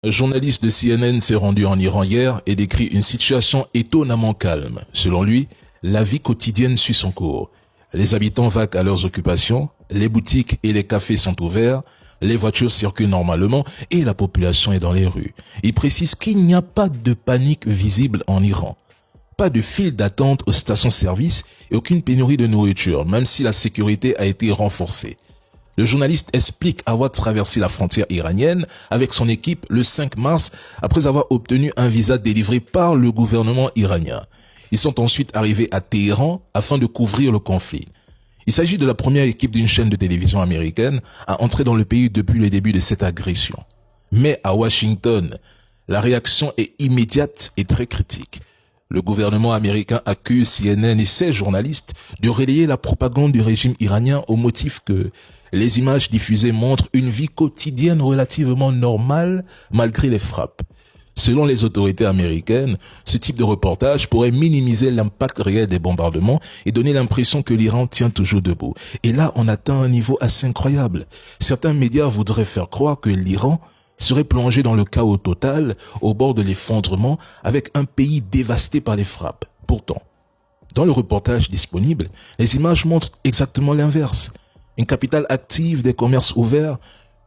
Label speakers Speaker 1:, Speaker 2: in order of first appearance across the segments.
Speaker 1: Un journaliste de CNN s'est rendu en Iran hier et décrit une situation étonnamment calme. Selon lui, la vie quotidienne suit son cours. Les habitants vaquent à leurs occupations, les boutiques et les cafés sont ouverts, les voitures circulent normalement et la population est dans les rues. Il précise qu'il n'y a pas de panique visible en Iran. Pas de file d'attente aux stations-service et aucune pénurie de nourriture, même si la sécurité a été renforcée. Le journaliste explique avoir traversé la frontière iranienne avec son équipe le 5 mars après avoir obtenu un visa délivré par le gouvernement iranien. Ils sont ensuite arrivés à Téhéran afin de couvrir le conflit. Il s'agit de la première équipe d'une chaîne de télévision américaine à entrer dans le pays depuis le début de cette agression. Mais à Washington, la réaction est immédiate et très critique. Le gouvernement américain accuse CNN et ses journalistes de relayer la propagande du régime iranien au motif que les images diffusées montrent une vie quotidienne relativement normale malgré les frappes. Selon les autorités américaines, ce type de reportage pourrait minimiser l'impact réel des bombardements et donner l'impression que l'Iran tient toujours debout. Et là, on atteint un niveau assez incroyable. Certains médias voudraient faire croire que l'Iran serait plongé dans le chaos total, au bord de l'effondrement, avec un pays dévasté par les frappes. Pourtant, dans le reportage disponible, les images montrent exactement l'inverse. Une capitale active, des commerces ouverts,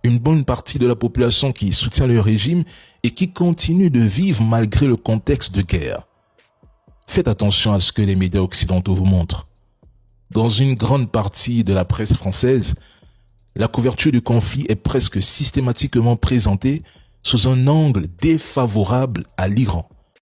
Speaker 1: une bonne partie de la population qui soutient le régime et qui continue de vivre malgré le contexte de guerre. Faites attention à ce que les médias occidentaux vous montrent. Dans une grande partie de la presse française, la couverture du conflit est presque systématiquement présentée sous un angle défavorable à l'Iran.